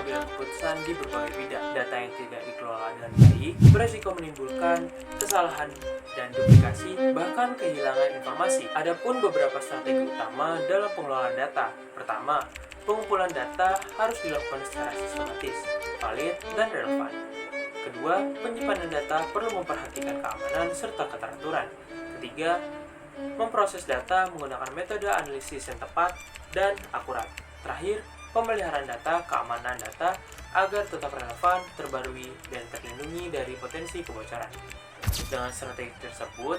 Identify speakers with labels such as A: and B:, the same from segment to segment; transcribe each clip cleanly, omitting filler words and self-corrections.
A: pengambilan keputusan di berbagai bidang. Data yang tidak dikelola dengan baik beresiko menimbulkan kesalahan dan duplikasi, bahkan kehilangan informasi. Adapun beberapa strategi utama dalam pengelolaan data. Pertama, pengumpulan data harus dilakukan secara sistematis, valid, dan relevan. Kedua, penyimpanan data perlu memperhatikan keamanan serta keteraturan. Ketiga, memproses data menggunakan metode analisis yang tepat dan akurat. Terakhir, pemeliharaan data, keamanan data agar tetap relevan, terbarui, dan terlindungi dari potensi kebocoran. Dengan strategi tersebut,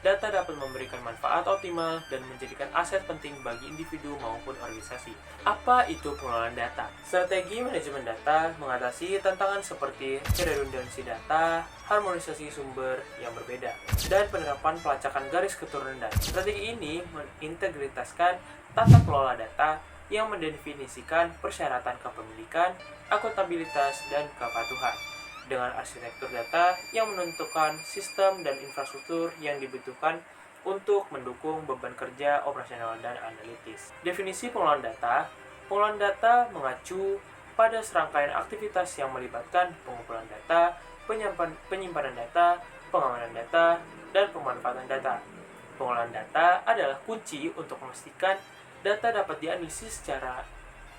A: data dapat memberikan manfaat optimal dan menjadikan aset penting bagi individu maupun organisasi. Apa itu pengelolaan data? Strategi manajemen data mengatasi tantangan seperti redundansi data, harmonisasi sumber yang berbeda, dan penerapan pelacakan garis keturunan data. Strategi ini mengintegritaskan tata kelola data yang mendefinisikan persyaratan kepemilikan, akuntabilitas, dan kepatuhan. Dengan arsitektur data yang menentukan sistem dan infrastruktur yang dibutuhkan untuk mendukung beban kerja operasional dan analitis. Definisi pengelolaan data mengacu pada serangkaian aktivitas yang melibatkan pengumpulan data, penyimpanan data, pengamanan data, dan pemanfaatan data. Pengelolaan data adalah kunci untuk memastikan data dapat dianalisis secara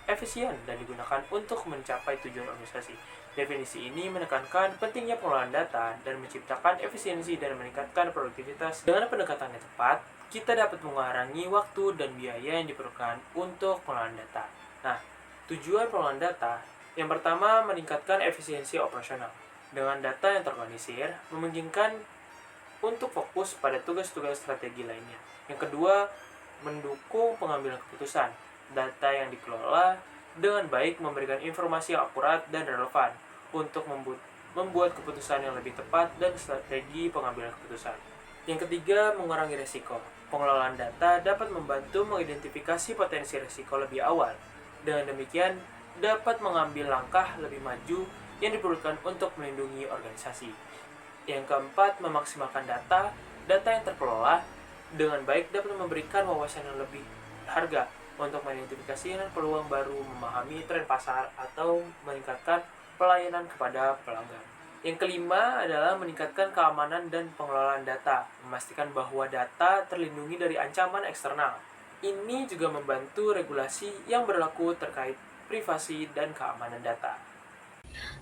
A: efisien dan digunakan untuk mencapai tujuan organisasi. Definisi ini menekankan pentingnya pengelolaan data dan menciptakan efisiensi dan meningkatkan produktivitas. Dengan pendekatan yang tepat, kita dapat mengurangi waktu dan biaya yang diperlukan untuk pengelolaan data. Nah, tujuan pengelolaan data yang pertama meningkatkan efisiensi operasional. Dengan data yang terorganisir, memungkinkan untuk fokus pada tugas-tugas strategi lainnya. Yang kedua, mendukung pengambilan keputusan. Data yang dikelola dengan baik memberikan informasi yang akurat dan relevan untuk membuat keputusan yang lebih tepat dan strategi pengambilan keputusan. Yang ketiga, mengurangi risiko. Pengelolaan data dapat membantu mengidentifikasi potensi risiko lebih awal. Dengan demikian, dapat mengambil langkah lebih maju yang diperlukan untuk melindungi organisasi. Yang keempat, memaksimalkan data yang terkelola dengan baik dapat memberikan wawasan yang lebih berharga untuk mengidentifikasi peluang baru, memahami tren pasar, atau meningkatkan pelayanan kepada pelanggan. Yang kelima adalah meningkatkan keamanan dan pengelolaan data, memastikan bahwa data terlindungi dari ancaman eksternal. Ini juga membantu regulasi yang berlaku terkait privasi dan keamanan data.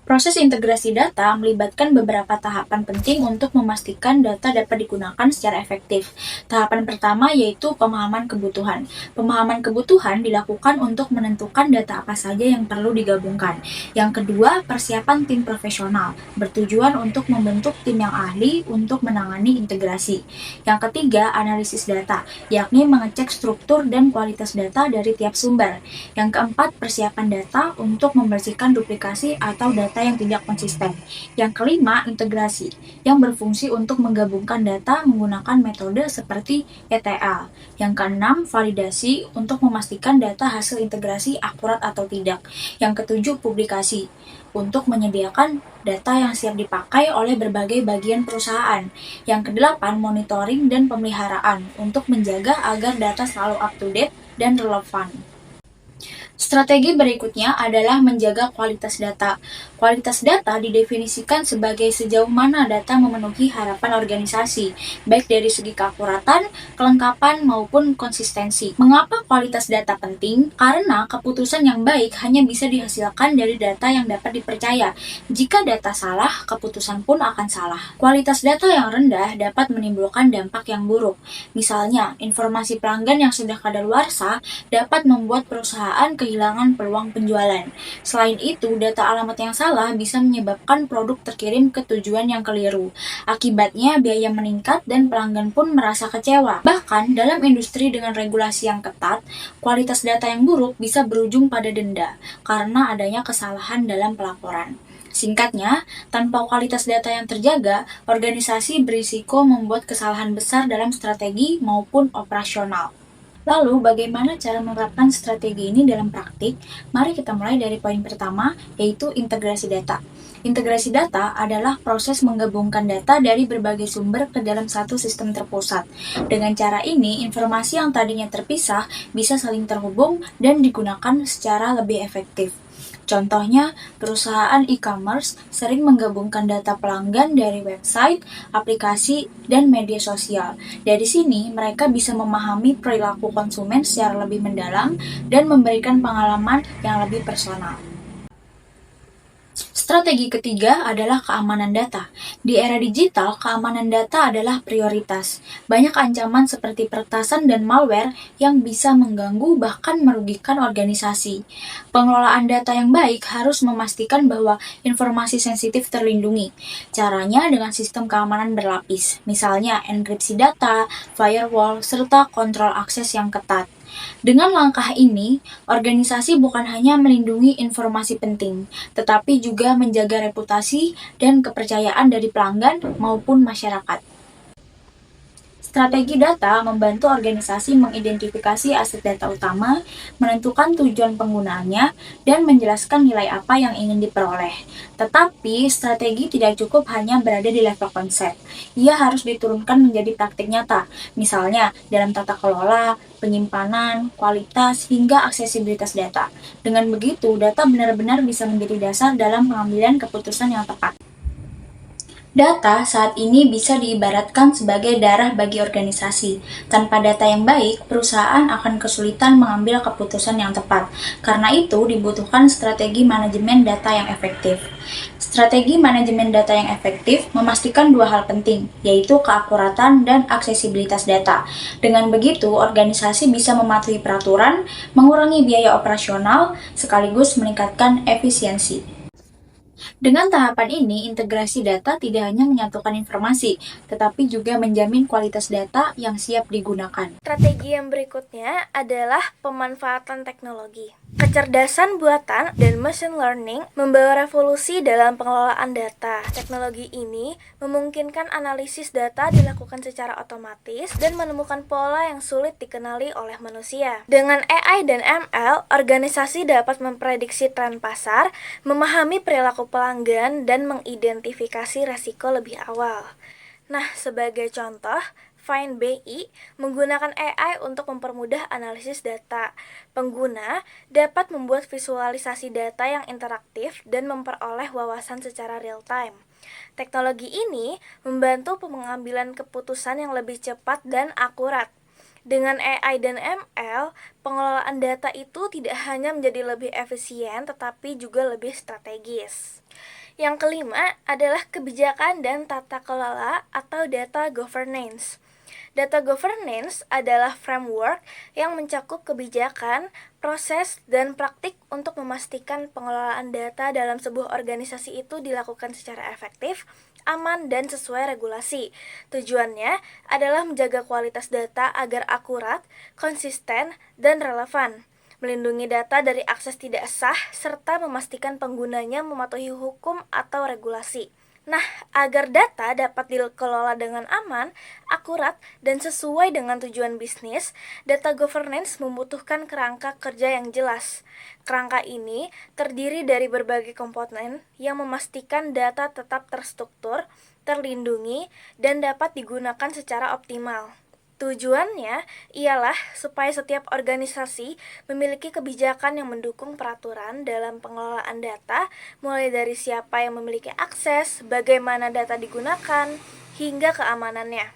B: Proses integrasi data melibatkan beberapa tahapan penting untuk memastikan data dapat digunakan secara efektif. Tahapan pertama yaitu pemahaman kebutuhan. Pemahaman kebutuhan dilakukan untuk menentukan data apa saja yang perlu digabungkan. Yang kedua, persiapan tim profesional, bertujuan untuk membentuk tim yang ahli untuk menangani integrasi. Yang ketiga, analisis data, yakni mengecek struktur dan kualitas data dari tiap sumber. Yang keempat, persiapan data untuk membersihkan duplikasi atau data yang tidak konsisten. Yang kelima, integrasi, yang berfungsi untuk menggabungkan data menggunakan metode seperti ETL. Yang keenam, validasi, untuk memastikan data hasil integrasi akurat atau tidak. Yang ketujuh, publikasi, untuk menyediakan data yang siap dipakai oleh berbagai bagian perusahaan. Yang kedelapan, monitoring dan pemeliharaan, untuk menjaga agar data selalu up-to-date dan relevan. Strategi berikutnya adalah menjaga kualitas data. Kualitas data didefinisikan sebagai sejauh mana data memenuhi harapan organisasi, baik dari segi keakuratan, kelengkapan, maupun konsistensi. Mengapa kualitas data penting? Karena keputusan yang baik hanya bisa dihasilkan dari data yang dapat dipercaya. Jika data salah, keputusan pun akan salah. Kualitas data yang rendah dapat menimbulkan dampak yang buruk. Misalnya, informasi pelanggan yang sudah kadaluarsa dapat membuat perusahaan kehilangan peluang penjualan. Selain itu, data alamat yang salah bisa menyebabkan produk terkirim ke tujuan yang keliru. Akibatnya, biaya meningkat dan pelanggan pun merasa kecewa. Bahkan, dalam industri dengan regulasi yang ketat, kualitas data yang buruk bisa berujung pada denda karena adanya kesalahan dalam pelaporan. Singkatnya, tanpa kualitas data yang terjaga, organisasi berisiko membuat kesalahan besar dalam strategi maupun operasional. Lalu, bagaimana cara menerapkan strategi ini dalam praktik? Mari kita mulai dari poin pertama, yaitu integrasi data. Integrasi data adalah proses menggabungkan data dari berbagai sumber ke dalam satu sistem terpusat. Dengan cara ini, informasi yang tadinya terpisah bisa saling terhubung dan digunakan secara lebih efektif. Contohnya, perusahaan e-commerce sering menggabungkan data pelanggan dari website, aplikasi, dan media sosial. Dari sini, mereka bisa memahami perilaku konsumen secara lebih mendalam dan memberikan pengalaman yang lebih personal. Strategi ketiga adalah keamanan data. Di era digital, keamanan data adalah prioritas. Banyak ancaman seperti peretasan dan malware yang bisa mengganggu bahkan merugikan organisasi. Pengelolaan data yang baik harus memastikan bahwa informasi sensitif terlindungi. Caranya dengan sistem keamanan berlapis, misalnya enkripsi data, firewall, serta kontrol akses yang ketat. Dengan langkah ini, organisasi bukan hanya melindungi informasi penting, tetapi juga menjaga reputasi dan kepercayaan dari pelanggan maupun masyarakat. Strategi data membantu organisasi mengidentifikasi aset data utama, menentukan tujuan penggunaannya, dan menjelaskan nilai apa yang ingin diperoleh. Tetapi, strategi tidak cukup hanya berada di level konsep. Ia harus diturunkan menjadi praktik nyata, misalnya dalam tata kelola, penyimpanan, kualitas, hingga aksesibilitas data. Dengan begitu, data benar-benar bisa menjadi dasar dalam pengambilan keputusan yang tepat. Data saat ini bisa diibaratkan sebagai darah bagi organisasi. Tanpa data yang baik, perusahaan akan kesulitan mengambil keputusan yang tepat. Karena itu, dibutuhkan strategi manajemen data yang efektif. Strategi manajemen data yang efektif memastikan dua hal penting, yaitu keakuratan dan aksesibilitas data. Dengan begitu, organisasi bisa mematuhi peraturan, mengurangi biaya operasional, sekaligus meningkatkan efisiensi. Dengan tahapan ini, integrasi data tidak hanya menyatukan informasi, tetapi juga menjamin kualitas data yang siap digunakan.
C: Strategi yang berikutnya adalah pemanfaatan teknologi. Kecerdasan buatan dan machine learning membawa revolusi dalam pengelolaan data. Teknologi ini memungkinkan analisis data dilakukan secara otomatis dan menemukan pola yang sulit dikenali oleh manusia. Dengan AI dan ML, organisasi dapat memprediksi tren pasar, memahami perilaku pelanggan, dan mengidentifikasi resiko lebih awal. Nah, sebagai contoh, Find BI menggunakan AI untuk mempermudah analisis data. Pengguna dapat membuat visualisasi data yang interaktif dan memperoleh wawasan secara real-time. Teknologi ini membantu pengambilan keputusan yang lebih cepat dan akurat. Dengan AI dan ML, pengelolaan data itu tidak hanya menjadi lebih efisien, tetapi juga lebih strategis. Yang kelima adalah kebijakan dan tata kelola atau data governance. Data governance adalah framework yang mencakup kebijakan, proses, dan praktik untuk memastikan pengelolaan data dalam sebuah organisasi itu dilakukan secara efektif, aman, dan sesuai regulasi. Tujuannya adalah menjaga kualitas data agar akurat, konsisten, dan relevan, melindungi data dari akses tidak sah, serta memastikan penggunanya mematuhi hukum atau regulasi. Nah, agar data dapat dikelola dengan aman, akurat, dan sesuai dengan tujuan bisnis, data governance membutuhkan kerangka kerja yang jelas. Kerangka ini terdiri dari berbagai komponen yang memastikan data tetap terstruktur, terlindungi, dan dapat digunakan secara optimal. Tujuannya ialah supaya setiap organisasi memiliki kebijakan yang mendukung peraturan dalam pengelolaan data, mulai dari siapa yang memiliki akses, bagaimana data digunakan, hingga keamanannya.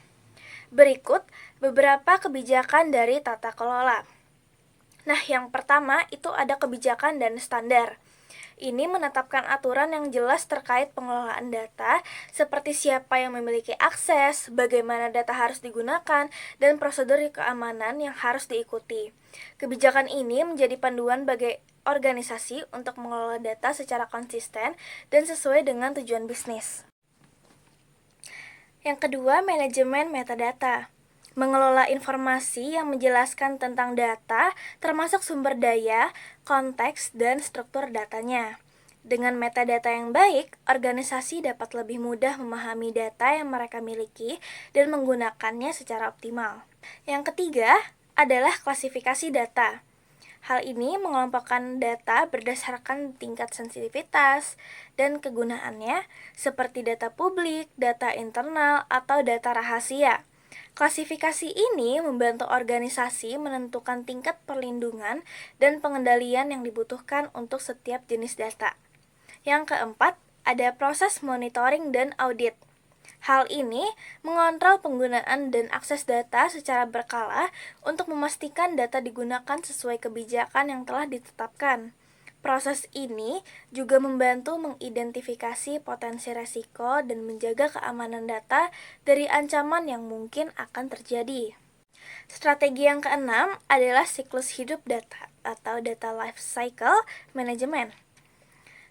C: Berikut beberapa kebijakan dari tata kelola. Nah, yang pertama itu ada kebijakan dan standar. Ini menetapkan aturan yang jelas terkait pengelolaan data, seperti siapa yang memiliki akses, bagaimana data harus digunakan, dan prosedur keamanan yang harus diikuti. Kebijakan ini menjadi panduan bagi organisasi untuk mengelola data secara konsisten dan sesuai dengan tujuan bisnis. Yang kedua, manajemen metadata. Mengelola informasi yang menjelaskan tentang data, termasuk sumber daya, konteks, dan struktur datanya. Dengan metadata yang baik, organisasi dapat lebih mudah memahami data yang mereka miliki dan menggunakannya secara optimal. Yang ketiga adalah klasifikasi data. Hal ini mengelompokkan data berdasarkan tingkat sensitivitas dan kegunaannya, seperti data publik, data internal, atau data rahasia. Klasifikasi ini membantu organisasi menentukan tingkat perlindungan dan pengendalian yang dibutuhkan untuk setiap jenis data. Yang keempat, ada proses monitoring dan audit. Hal ini mengontrol penggunaan dan akses data secara berkala untuk memastikan data digunakan sesuai kebijakan yang telah ditetapkan. Proses ini juga membantu mengidentifikasi potensi resiko dan menjaga keamanan data dari ancaman yang mungkin akan terjadi. Strategi yang keenam adalah siklus hidup data atau data life cycle management.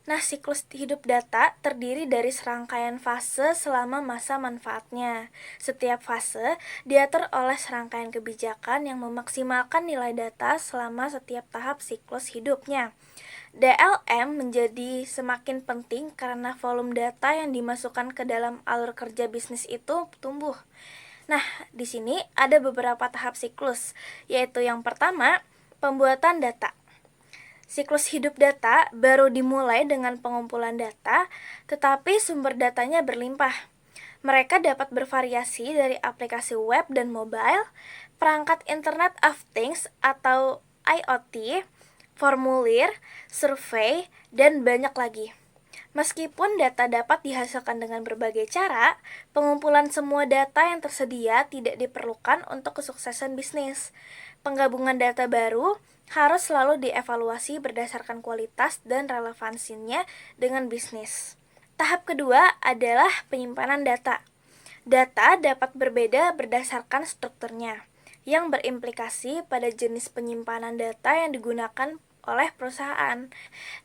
C: Nah, siklus hidup data terdiri dari serangkaian fase selama masa manfaatnya. Setiap fase diatur oleh serangkaian kebijakan yang memaksimalkan nilai data selama setiap tahap siklus hidupnya. DLM menjadi semakin penting karena volume data yang dimasukkan ke dalam alur kerja bisnis itu tumbuh. Nah, di sini ada beberapa tahap siklus, yaitu yang pertama, pembuatan data. Siklus hidup data baru dimulai dengan pengumpulan data, tetapi sumber datanya berlimpah. Mereka dapat bervariasi dari aplikasi web dan mobile, perangkat Internet of Things atau IoT, formulir, survei, dan banyak lagi. Meskipun data dapat dihasilkan dengan berbagai cara, pengumpulan semua data yang tersedia tidak diperlukan untuk kesuksesan bisnis. Penggabungan data baru harus selalu dievaluasi berdasarkan kualitas dan relevansinya dengan bisnis. Tahap kedua adalah penyimpanan data. Data dapat berbeda berdasarkan strukturnya, yang berimplikasi pada jenis penyimpanan data yang digunakan oleh perusahaan.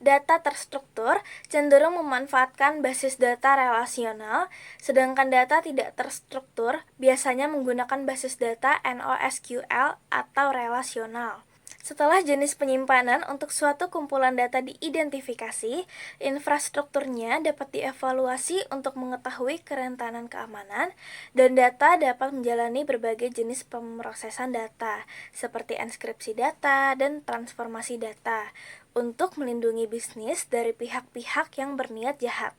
C: Data terstruktur cenderung memanfaatkan basis data relasional, sedangkan data tidak terstruktur biasanya menggunakan basis data NoSQL atau relasional. Setelah jenis penyimpanan untuk suatu kumpulan data diidentifikasi, infrastrukturnya dapat dievaluasi untuk mengetahui kerentanan keamanan, dan data dapat menjalani berbagai jenis pemrosesan data, seperti enskripsi data dan transformasi data, untuk melindungi bisnis dari pihak-pihak yang berniat jahat.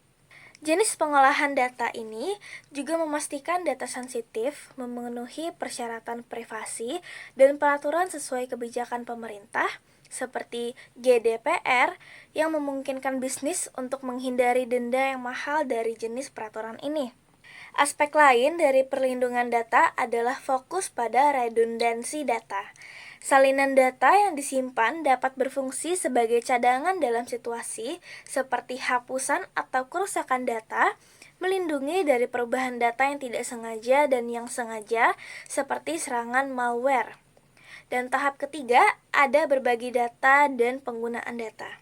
C: Jenis pengolahan data ini juga memastikan data sensitif memenuhi persyaratan privasi dan peraturan sesuai kebijakan pemerintah seperti GDPR yang memungkinkan bisnis untuk menghindari denda yang mahal dari jenis peraturan ini. Aspek lain dari perlindungan data adalah fokus pada redundansi data. Salinan data yang disimpan dapat berfungsi sebagai cadangan dalam situasi seperti hapusan atau kerusakan data, melindungi dari perubahan data yang tidak sengaja dan yang sengaja seperti serangan malware. Dan tahap ketiga ada berbagi data dan penggunaan data.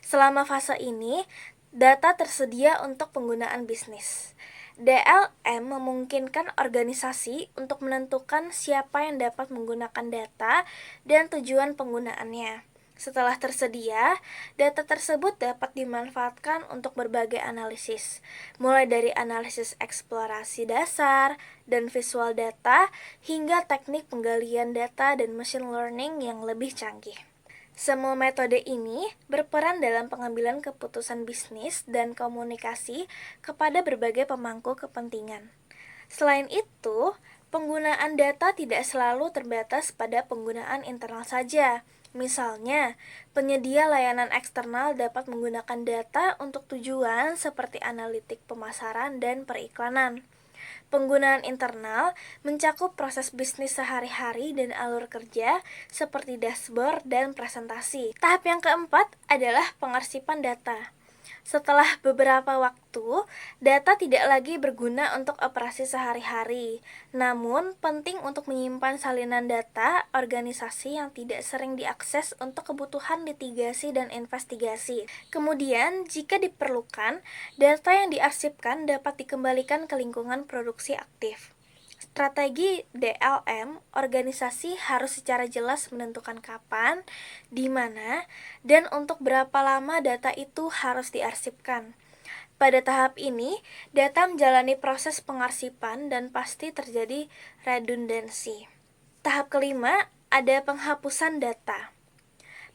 C: Selama fase ini, data tersedia untuk penggunaan bisnis. DLM memungkinkan organisasi untuk menentukan siapa yang dapat menggunakan data dan tujuan penggunaannya. Setelah tersedia, data tersebut dapat dimanfaatkan untuk berbagai analisis, mulai dari analisis eksplorasi dasar dan visual data hingga teknik penggalian data dan machine learning yang lebih canggih. Semua metode ini berperan dalam pengambilan keputusan bisnis dan komunikasi kepada berbagai pemangku kepentingan. Selain itu, penggunaan data tidak selalu terbatas pada penggunaan internal saja. Misalnya, penyedia layanan eksternal dapat menggunakan data untuk tujuan seperti analitik pemasaran dan periklanan. Penggunaan internal mencakup proses bisnis sehari-hari dan alur kerja seperti dashboard dan presentasi. Tahap yang keempat adalah pengarsipan data. Setelah beberapa waktu, data tidak lagi berguna untuk operasi sehari-hari. Namun, penting untuk menyimpan salinan data organisasi yang tidak sering diakses untuk kebutuhan litigasi dan investigasi. Kemudian, jika diperlukan, data yang diarsipkan dapat dikembalikan ke lingkungan produksi aktif. Strategi DLM, organisasi harus secara jelas menentukan kapan, di mana, dan untuk berapa lama data itu harus diarsipkan. Pada tahap ini, data menjalani proses pengarsipan dan pasti terjadi redundansi. Tahap kelima, ada penghapusan data.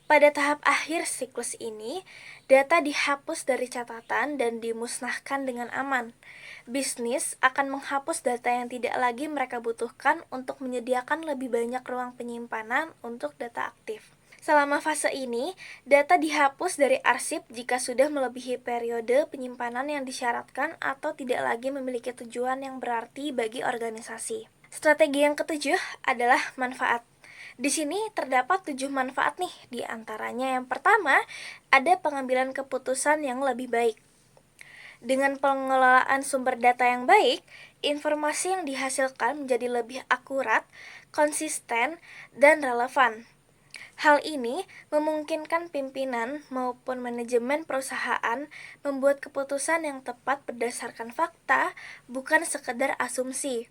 C: Pada tahap akhir siklus ini, Data dihapus dari catatan dan dimusnahkan dengan aman. Bisnis akan menghapus data yang tidak lagi mereka butuhkan untuk menyediakan lebih banyak ruang penyimpanan untuk data aktif. Selama fase ini, data dihapus dari arsip jika sudah melebihi periode penyimpanan yang disyaratkan atau tidak lagi memiliki tujuan yang berarti bagi organisasi. Strategi yang ketujuh adalah manfaat. Di sini terdapat 7 manfaat nih, di antaranya yang pertama, ada pengambilan keputusan yang lebih baik. Dengan pengelolaan sumber data yang baik, informasi yang dihasilkan menjadi lebih akurat, konsisten, dan relevan. Hal ini memungkinkan pimpinan maupun manajemen perusahaan membuat keputusan yang tepat berdasarkan fakta, bukan sekedar asumsi.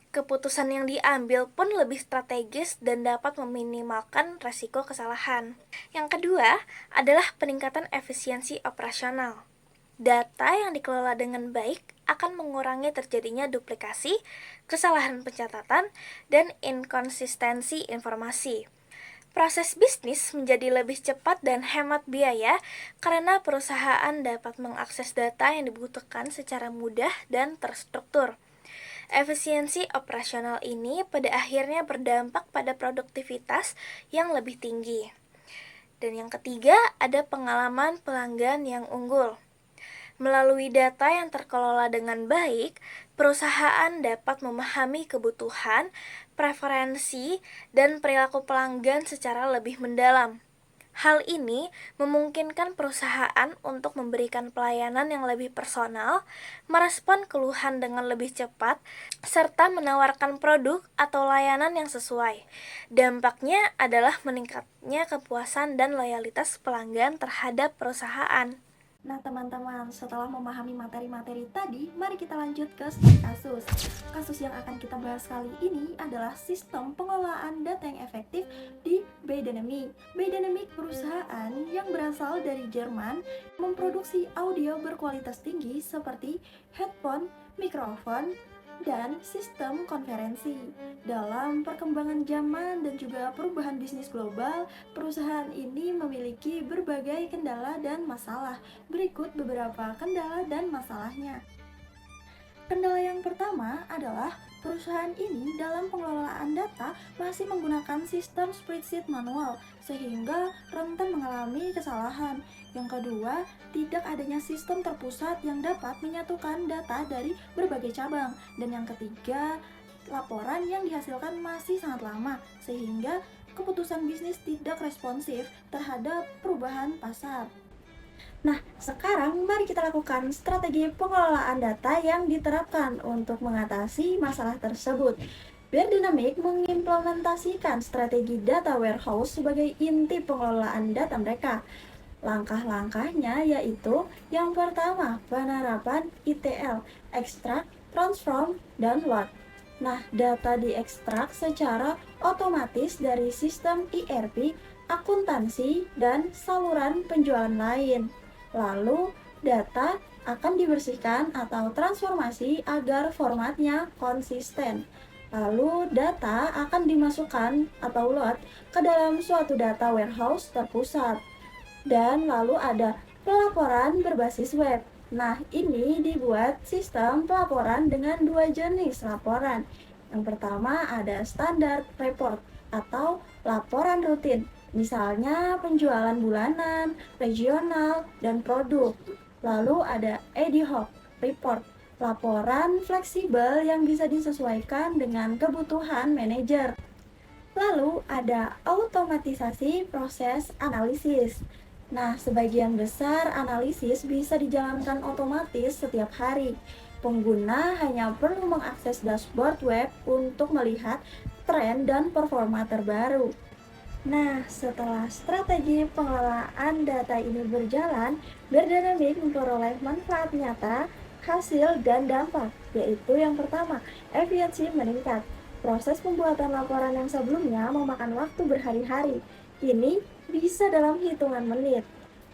C: Keputusan yang diambil pun lebih strategis dan dapat meminimalkan resiko kesalahan. Yang kedua adalah peningkatan efisiensi operasional. Data yang dikelola dengan baik akan mengurangi terjadinya duplikasi, kesalahan pencatatan, dan inkonsistensi informasi. Proses bisnis menjadi lebih cepat dan hemat biaya karena perusahaan dapat mengakses data yang dibutuhkan secara mudah dan terstruktur. Efisiensi operasional ini pada akhirnya berdampak pada produktivitas yang lebih tinggi. Dan yang ketiga, ada pengalaman pelanggan yang unggul. Melalui data yang terkelola dengan baik, perusahaan dapat memahami kebutuhan, preferensi, dan perilaku pelanggan secara lebih mendalam. Hal ini memungkinkan perusahaan untuk memberikan pelayanan yang lebih personal, merespon keluhan dengan lebih cepat, serta menawarkan produk atau layanan yang sesuai. Dampaknya adalah meningkatnya kepuasan dan loyalitas pelanggan terhadap perusahaan.
D: Nah teman-teman, setelah memahami materi-materi tadi, mari kita lanjut ke studi kasus. Kasus yang akan kita bahas kali ini adalah sistem pengelolaan data yang efektif di Biodynamic. Biodynamic perusahaan yang berasal dari Jerman memproduksi audio berkualitas tinggi seperti headphone, mikrofon, dan sistem konferensi. Dalam perkembangan zaman dan juga perubahan bisnis global, perusahaan ini memiliki berbagai kendala dan masalah. Berikut beberapa kendala dan masalahnya. Kendala yang pertama adalah perusahaan ini dalam pengelolaan data masih menggunakan sistem spreadsheet manual sehingga rentan mengalami kesalahan. Yang kedua, tidak adanya sistem terpusat yang dapat menyatukan data dari berbagai cabang. Dan yang ketiga, laporan yang dihasilkan masih sangat lama sehingga keputusan bisnis tidak responsif terhadap perubahan pasar. Nah, sekarang mari kita lakukan strategi pengelolaan data yang diterapkan untuk mengatasi masalah tersebut. Biodynamic mengimplementasikan strategi data warehouse sebagai inti pengelolaan data mereka. Langkah-langkahnya yaitu yang pertama, penerapan ETL, extract, transform, dan load. Nah, data diekstrak secara otomatis dari sistem ERP, akuntansi, dan saluran penjualan lain. Lalu, data akan dibersihkan atau transformasi agar formatnya konsisten. Lalu, data akan dimasukkan atau load ke dalam suatu data warehouse terpusat. Dan lalu ada pelaporan berbasis web. Nah, ini dibuat sistem pelaporan dengan dua jenis laporan. Yang pertama ada standar report atau laporan rutin. Misalnya penjualan bulanan, regional, dan produk. Lalu ada ad hoc report, laporan fleksibel yang bisa disesuaikan dengan kebutuhan manajer. Lalu ada automatisasi proses analisis. Nah, sebagian besar analisis bisa dijalankan otomatis setiap hari. Pengguna hanya perlu mengakses dashboard web untuk melihat tren dan performa terbaru. Nah, setelah strategi pengelolaan data ini berjalan, Biodynamic memperoleh manfaat nyata, hasil, dan dampak, yaitu yang pertama, efisiensi meningkat. Proses pembuatan laporan yang sebelumnya memakan waktu berhari-hari, kini bisa dalam hitungan menit.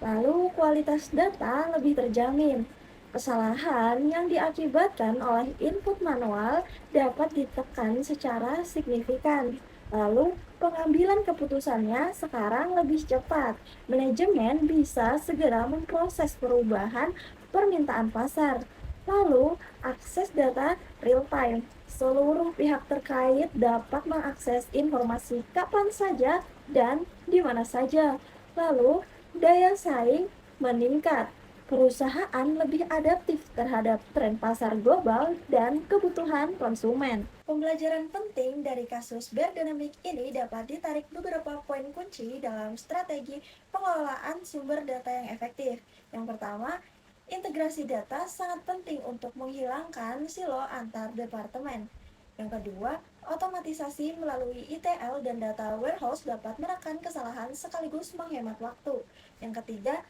D: Lalu kualitas data lebih terjamin. Kesalahan yang diakibatkan oleh input manual dapat ditekan secara signifikan. Lalu, pengambilan keputusannya sekarang lebih cepat. Manajemen bisa segera memproses perubahan permintaan pasar. Lalu, akses data real time. Seluruh pihak terkait dapat mengakses informasi kapan saja dan di mana saja. Lalu, daya saing meningkat. Perusahaan lebih adaptif terhadap tren pasar global dan kebutuhan konsumen. Pembelajaran penting dari kasus Birdemic ini dapat ditarik beberapa poin kunci dalam strategi pengelolaan sumber data yang efektif. Yang pertama, integrasi data sangat penting untuk menghilangkan silo antar departemen. Yang kedua, otomatisasi melalui ETL dan data warehouse dapat menekan kesalahan sekaligus menghemat waktu. Yang ketiga,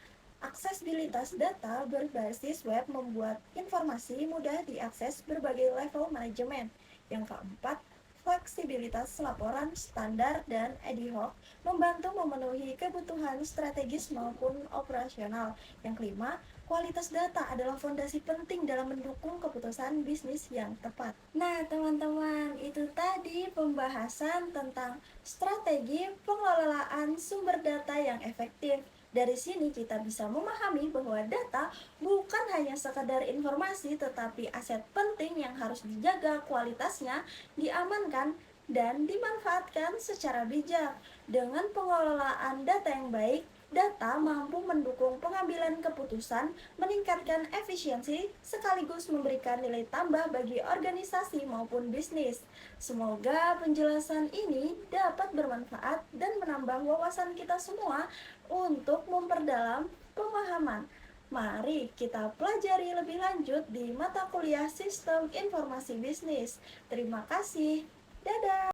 D: aksesibilitas data berbasis web membuat informasi mudah diakses berbagai level manajemen. Yang keempat, fleksibilitas laporan standar dan ad hoc membantu memenuhi kebutuhan strategis maupun operasional. Yang kelima, kualitas data adalah fondasi penting dalam mendukung keputusan bisnis yang tepat. Nah, teman-teman, itu tadi pembahasan tentang strategi pengelolaan sumber data yang efektif. Dari sini kita bisa memahami bahwa data bukan hanya sekadar informasi tetapi aset penting yang harus dijaga kualitasnya, diamankan, dan dimanfaatkan secara bijak. Dengan pengelolaan data yang baik, data mampu mendukung pengambilan keputusan, meningkatkan efisiensi, sekaligus memberikan nilai tambah bagi organisasi maupun bisnis. Semoga penjelasan ini dapat bermanfaat dan menambah wawasan kita semua untuk memperdalam pemahaman. Mari kita pelajari lebih lanjut di mata kuliah Sistem Informasi Bisnis. Terima kasih. Dadah.